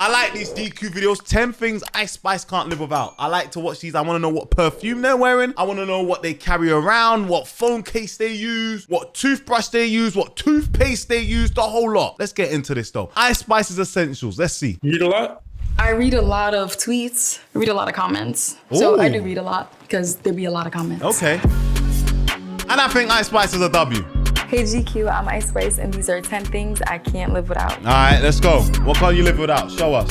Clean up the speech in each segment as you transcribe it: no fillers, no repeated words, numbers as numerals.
I like these DQ videos. 10 things Ice Spice can't live without. I like to watch these. I want to know what perfume they're wearing. I want to know what they carry around, what phone case they use, what toothbrush they use, what toothpaste they use, the whole lot. Let's get into this though. Ice Spice's essentials. Let's see. You read a lot? I read a lot of tweets. I read a lot of comments. So I do read a lot because there be a lot of comments. Okay. And I think Ice Spice is a W. Hey GQ, I'm Ice Spice, and these are 10 things I can't live without. All right, let's go. What can't you live without? Show us.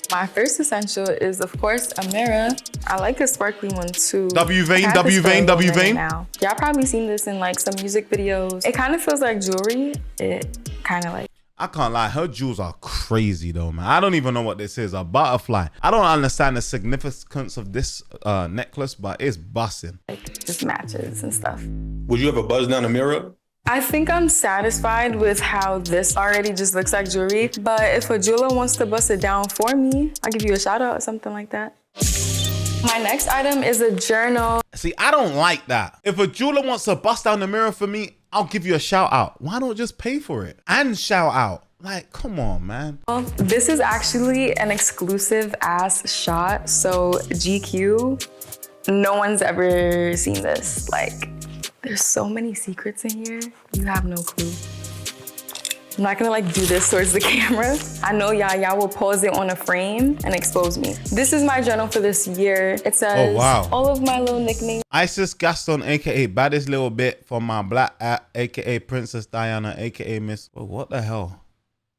My first essential is, of course, a mirror. I like a sparkly one too. W vein, W vein, W vein. Now. Y'all probably seen this in like some music videos. It kind of feels like jewelry. It kind of like. I can't lie, her jewels are crazy though, man. I don't even know what this is, a butterfly. I don't understand the significance of this necklace, but it's busting. Like just matches and stuff. Would you ever buzz down a mirror? I think I'm satisfied with how this already just looks like jewelry, but if a jeweler wants to bust it down for me, I'll give you a shout out or something like that. My next item is a journal. See, I don't like that. If a jeweler wants to bust down the mirror for me, I'll give you a shout out. Why don't just pay for it and shout out? Like, come on, man. This is actually an exclusive ass shot. So GQ, no one's ever seen this. Like, there's so many secrets in here. You have no clue. I'm not gonna like do this towards the camera. I know y'all will pause it on a frame and expose me. This is my journal for this year. It says all of my little nicknames. Isis Gaston, aka baddest little bit from my black app, aka Princess Diana, aka Miss. Oh, what the hell?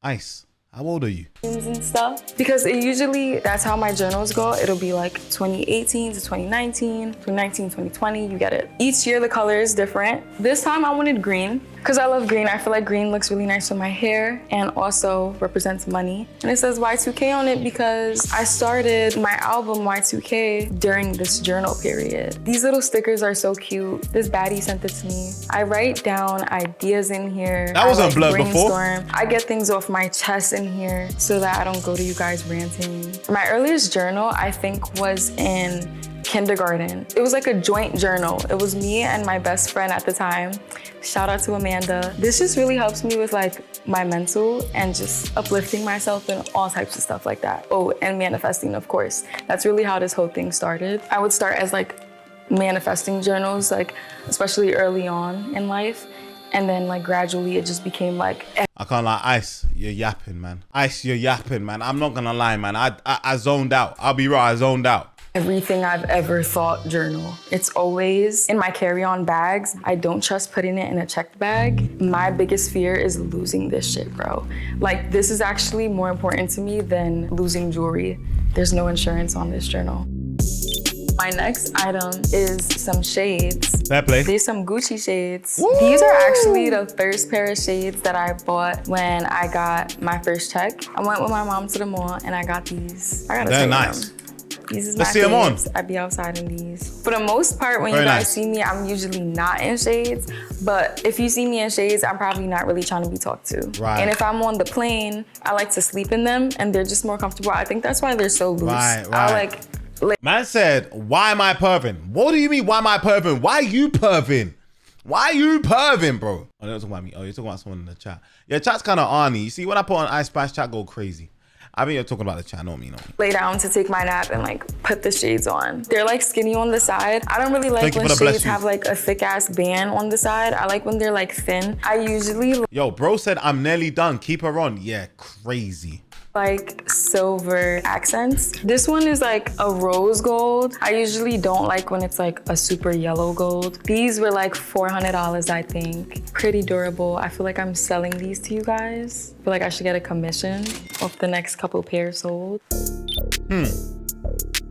Ice. How old are you? And stuff. Because it usually, that's how my journals go. It'll be like 2018 to 2019, 2019, 2020, you get it. Each year the color is different. This time I wanted green because I love green. I feel like green looks really nice with my hair and also represents money. And it says Y2K on it because I started my album Y2K during this journal period. These little stickers are so cute. This baddie sent it to me. I write down ideas in here. That wasn't blurred before. I get things off my chest in here so that I don't go to you guys ranting. My earliest journal, I think, was in kindergarten. It was like a joint journal. It was me and my best friend at the time. Shout out to Amanda. This just really helps me with like my mental and just uplifting myself and all types of stuff like that. Oh, and manifesting, of course. That's really how this whole thing started. I would start as like manifesting journals, like especially early on in life. And then like gradually it just became like. I can't lie, Ice, you're yapping, man. Ice, you're yapping, man. I'm not gonna lie, man. I zoned out. I'll be right, I zoned out. Everything I've ever thought journal. It's always in my carry-on bags. I don't trust putting it in a checked bag. My biggest fear is losing this shit, bro. Like, this is actually more important to me than losing jewelry. There's no insurance on this journal. My next item is some shades. Fair play. There's some Gucci shades. Woo! These are actually the first pair of shades that I bought when I got my first check. I went with my mom to the mall and I got these. I gotta They're say nice. These is Let's my see them on. faves. I be outside in these. For the most part, when Very you guys nice. see me, I'm usually not in shades. But if you see me in shades, I'm probably not really trying to be talked to. Right. And if I'm on the plane, I like to sleep in them and they're just more comfortable. I think that's why they're so loose. Right. I like. Man said, why am I perving? What do you mean, why am I perving? Why you perving? Why you perving, bro? Oh, you're talking about me. Oh, you're talking about someone in the chat. Yeah, chat's kind of arny. You see, when I put on Ice Spice, chat go crazy. I mean, you're talking about the chat, not me, Lay down to take my nap and like put the shades on. They're like skinny on the side. I don't really like when shades have like a thick ass band on the side. I like when they're like thin. I usually Yo, bro said I'm nearly done. Keep her on. Yeah, crazy. Like silver accents. This one is like a rose gold. I usually don't like when it's like a super yellow gold. These were like $400, I think. Pretty durable. I feel like I'm selling these to you guys. I feel like I should get a commission off the next couple pairs sold.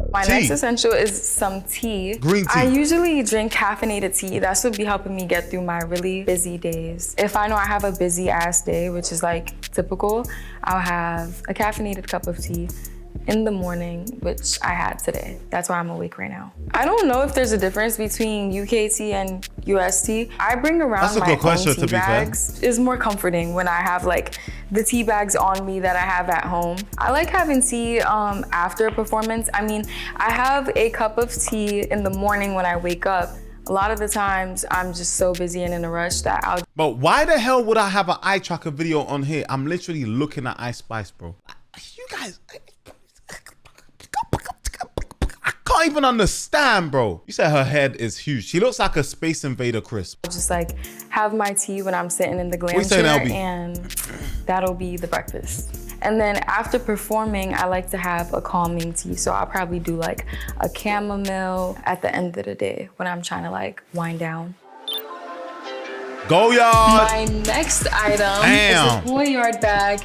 My next essential is some tea. Green tea. I usually drink caffeinated tea. That's what be helping me get through my really busy days. If I know I have a busy ass day, which is like typical, I'll have a caffeinated cup of tea in the morning, which I had today. That's why I'm awake right now. I don't know if there's a difference between UK tea and US tea. I bring around my own tea bags. It's more comforting when I have like the tea bags on me that I have at home. I like having tea after a performance. I mean, I have a cup of tea in the morning when I wake up, A lot of the times I'm just so busy and in a rush that I'll. But why the hell would I have an eye tracker video on here? I'm literally looking at Ice Spice, bro. You guys, I can't even understand, bro. You said her head is huge. She looks like a Space Invader crisp. Just like have my tea when I'm sitting in the glam What you saying, chair, LB? and that'll be the breakfast. And then after performing, I like to have a calming tea. So I'll probably do like a chamomile at the end of the day when I'm trying to like wind down. Go yard. My next item Damn. is a Goyard bag.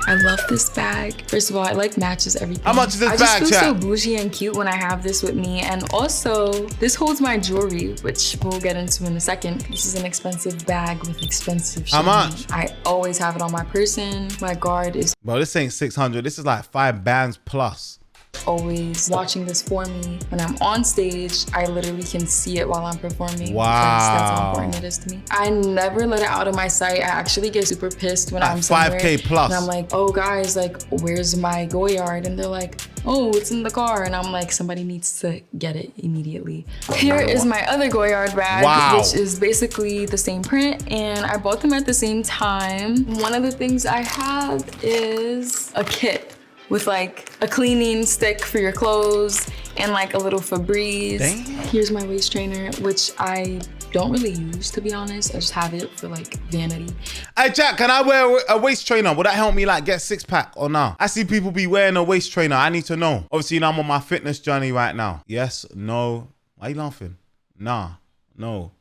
I love this bag. First of all, it like matches everything. How much is this I bag, just feel chat? so bougie and cute when I have this with me. And also, this holds my jewelry, which we'll get into in a second. This is an expensive bag with expensive How shit. much? I always have it on my person. My guard is Bro, this ain't 600. This is like 5 bands plus. always watching this for me. When I'm on stage, I literally can see it while I'm performing. Wow. Because that's how important it is to me. I never let it out of my sight. I actually get super pissed when Like I'm somewhere. 5K plus. And I'm like, oh guys, like, where's my Goyard? And they're like, oh, it's in the car. And I'm like, somebody needs to get it immediately. Here is my other Goyard bag, Wow. which is basically the same print. And I bought them at the same time. One of the things I have is a kit with like a cleaning stick for your clothes and like a little Febreze. Damn. Here's my waist trainer, which I don't really use, to be honest. I just have it for like vanity. Hey, Jack, can I wear a waist trainer? Would that help me like get 6-pack or nah? I see people be wearing a waist trainer. I need to know. Obviously, you know, I'm on my fitness journey right now. Yes, no. Why you laughing? Nah, no.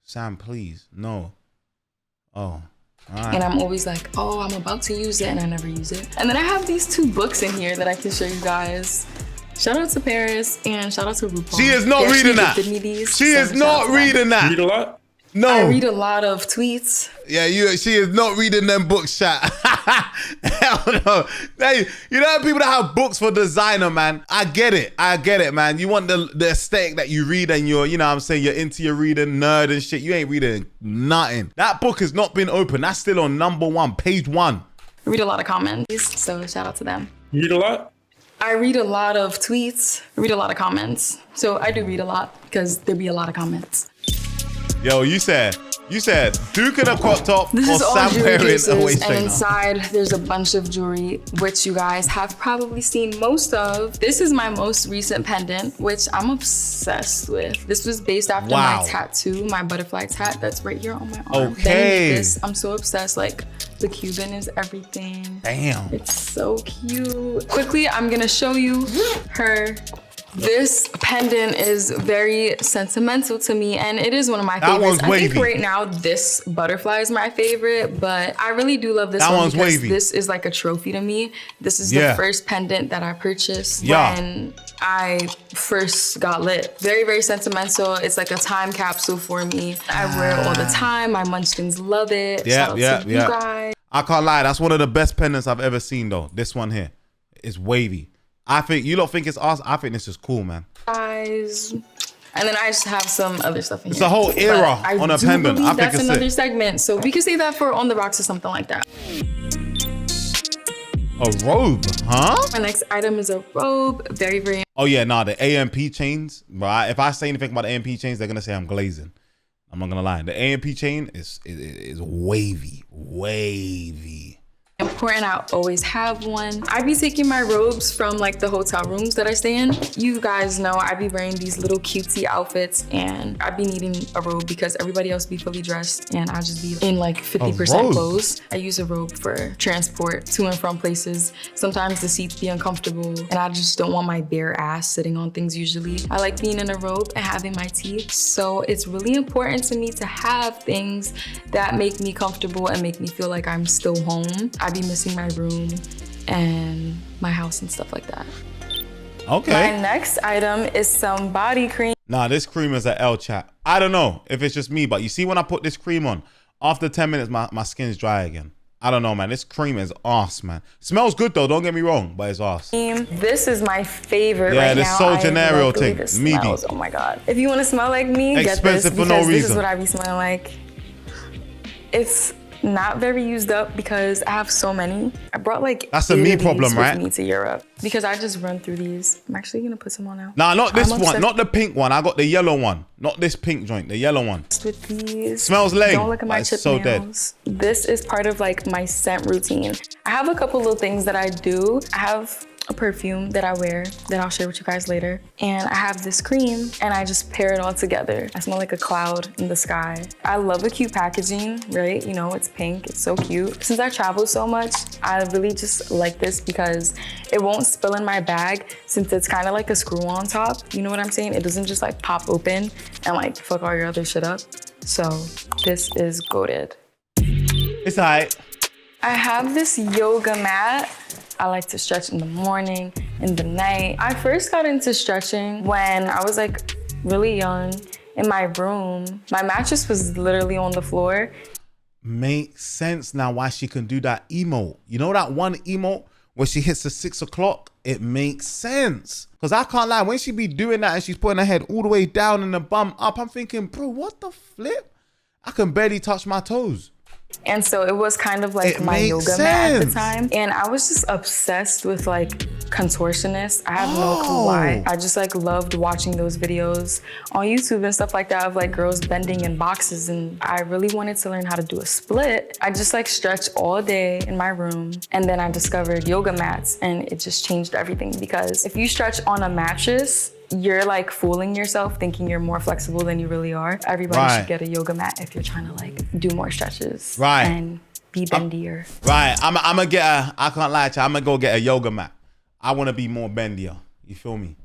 Sam, please, no. Oh. All right. And I'm always like, oh, I'm about to use it, and I never use it. And then I have these 2 books in here that I can show you guys. Shout out to Paris and shout out to RuPaul. She is not They actually reading that. gifted me these, She so is shout out not to them. reading that. Read a lot? No. I read a lot of tweets. Yeah, she is not reading them books, chat. Hell no. Hey, you know people that have books for designer, man. I get it, man. You want the aesthetic that you read and you're, you know what I'm saying, you're into your reading, nerd and shit. You ain't reading nothing. That book has not been open. That's still on number 1, page 1. I read a lot of comments, so shout out to them. You read a lot? I read a lot of tweets, I read a lot of comments. So I do read a lot because there be a lot of comments. Yo, you said Duke in a crop top This or is all Sam jewelry wearing a cases, waist and trainer. inside there's a bunch of jewelry, which you guys have probably seen most of. This is my most recent pendant, which I'm obsessed with. This was based after Wow. my tattoo, my butterfly tat that's right here on my arm. Okay. Beneath this, I'm so obsessed. Like, the Cuban is everything. Damn. It's so cute. Quickly, I'm gonna show you her. This pendant is very sentimental to me, and it is one of my That favorites. one's I think wavy. right now this butterfly is my favorite, but I really do love this That one one's because wavy. this is like a trophy to me. This is Yeah. the first pendant that I purchased Yeah. when I first got lit. Very, very sentimental. It's like a time capsule for me. I wear it all the time. My munchkins love it. Yeah, Shout out yeah, to yeah. you guys. I can't lie. That's one of the best pendants I've ever seen, though. This one here is wavy. I think you lot think it's awesome. I think this is cool, man. And then I just have some other stuff in It's here. a whole era But on a do pendant. I believe think that's it's another sick. segment. So we can say that for On the Rocks or something like that. A robe, huh? My next item is a robe. Very, very Oh yeah, nah, the AMP chains. Right? If I say anything about the AMP chains, they're gonna say I'm glazing. I'm not gonna lie. The AMP chain is wavy, wavy. important. I always have one. I be taking my robes from like the hotel rooms that I stay in. You guys know I be wearing these little cutesy outfits, and I be needing a robe because everybody else be fully dressed and I just be in like 50% robe? clothes. I use a robe for transport to and from places. Sometimes the seats be uncomfortable and I just don't want my bare ass sitting on things usually. I like being in a robe and having my tea. So it's really important to me to have things that make me comfortable and make me feel like I'm still home. I be missing my room and my house and stuff like that. Okay. My next item is some body cream. Nah, this cream is a L chat. I don't know if it's just me, but you see when I put this cream on, after 10 minutes, my skin's dry again. I don't know, man. This cream is arse, man. Smells good though, don't get me wrong, but it's arse. This is my favorite right this now. Sol I Gennaro love the way thing, this meaty. smells. Oh my God. If you want to smell like me, Expensive get this for because no this reason. is what I be smelling like. It's not very used up because I have so many. I brought brought like That's a 8 me of these problem, with right? me to Europe because I just run through these. I'm actually gonna put some on now. Nah, not this I'm one. obsessed Not the pink one. I got the yellow one. Not this pink joint. The yellow one. With these. Smells lame. Don't look at my But chip it's so dead. nails. This is part of like my scent routine. I have a couple little things that I do. I have a perfume that I wear that I'll share with you guys later. And I have this cream and I just pair it all together. I smell like a cloud in the sky. I love the cute packaging, right? You know, it's pink, it's so cute. Since I travel so much, I really just like this because it won't spill in my bag since it's kind of like a screw on top. You know what I'm saying? It doesn't just like pop open and like fuck all your other shit up. So this is goated. It's alright. I have this yoga mat. I like to stretch in the morning, in the night. I first got into stretching when I was like really young in my room. My mattress was literally on the floor. Makes sense now why she can do that emote. You know that one emote where she hits the 6 o'clock? It makes sense. Cause I can't lie, when she be doing that and she's putting her head all the way down and the bum up, I'm thinking, bro, what the flip? I can barely touch my toes. And so it was kind of like It my makes yoga mat at the sense. time. And I was just obsessed with like contortionists. I have no clue why. I just like loved watching those videos on YouTube and stuff like that of like girls bending in boxes. And I really wanted to learn how to do a split. I just like stretched all day in my room. And then I discovered yoga mats and it just changed everything because if you stretch on a mattress, you're like fooling yourself thinking you're more flexible than you really are. Everybody should get a yoga mat if you're trying to like do more stretches and be bendier. Right, I'm gonna get a, I can't lie to you, I'm gonna go get a yoga mat. I wanna be more bendier, you feel me?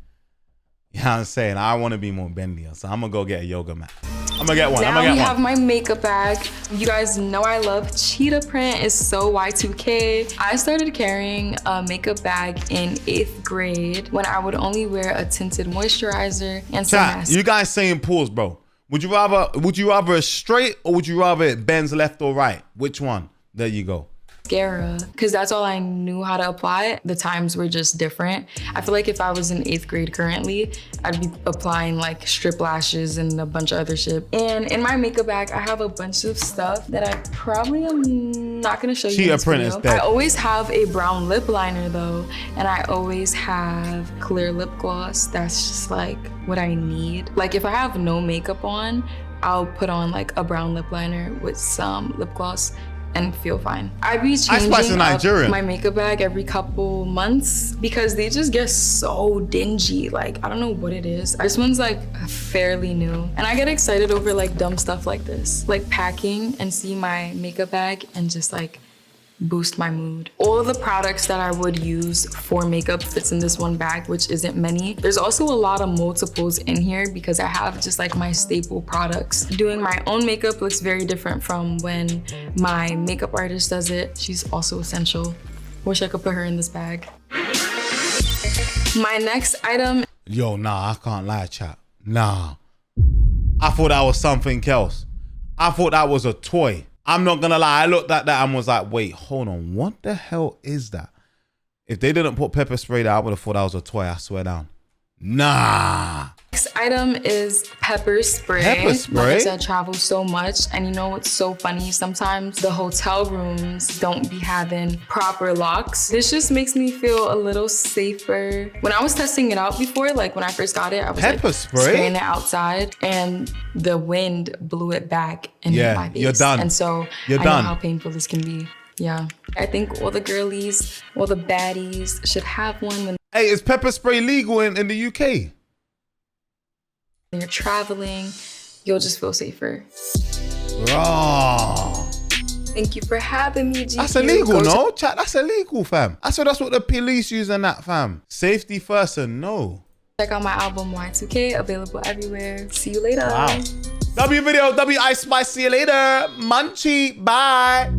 You know what I'm saying? I wanna be more bendier, so I'm gonna go get a yoga mat. I'm gonna get one, Now I'm gonna we get one. have my makeup bag. You guys know I love cheetah print. It's so Y2K. I started carrying a makeup bag in 8th grade when I would only wear a tinted moisturizer and some Chat, mascara. you guys saying pause, bro. Would you rather a straight or would you rather it bends left or right? Which one? There you go. Because that's all I knew how to apply. The times were just different. I feel like if I was in 8th grade currently, I'd be applying like strip lashes and a bunch of other shit. And in my makeup bag, I have a bunch of stuff that I probably am not gonna show you in Cheetah this print video. is dead. I always have a brown lip liner though, and I always have clear lip gloss. That's just like what I need. Like if I have no makeup on, I'll put on like a brown lip liner with some lip gloss and feel fine. I be changing up my makeup bag every couple months because they just get so dingy. Like, I don't know what it is. This one's like fairly new. And I get excited over like dumb stuff like this. Like packing and see my makeup bag and just like boost my mood. All of the products that I would use for makeup fits in this one bag, which isn't many. There's also a lot of multiples in here because I have just like my staple products. Doing my own makeup looks very different from when my makeup artist does it. She's also essential. Wish I could put her in this bag. My next item. Yo, nah, I can't lie, chat. Nah. I thought that was something else. I thought that was a toy. I'm not gonna lie, I looked at that and was like, wait, hold on, what the hell is that? If they didn't put pepper spray there, I would have thought that was a toy, I swear down. Nah. Next item is pepper spray. Pepper spray? Because I travel so much, and you know what's so funny? Sometimes the hotel rooms don't be having proper locks. This just makes me feel a little safer. When I was testing it out before, like when I first got it, I was pepper like spray? spraying it outside, and the wind blew it back and hit my face. You're done. And so You're I done. know how painful this can be. Yeah. I think all the girlies, all the baddies should have one when Hey, is pepper spray legal in the UK? you're traveling. You'll just feel safer. Raw. Thank you for having me, GQ. That's illegal, no? Chat, that's illegal, fam. That's what the police use and that, fam. Safety first and no. Check out my album Y2K, available everywhere. See you later. Wow. W video, W Ice Spice. See you later. Munchie. Bye.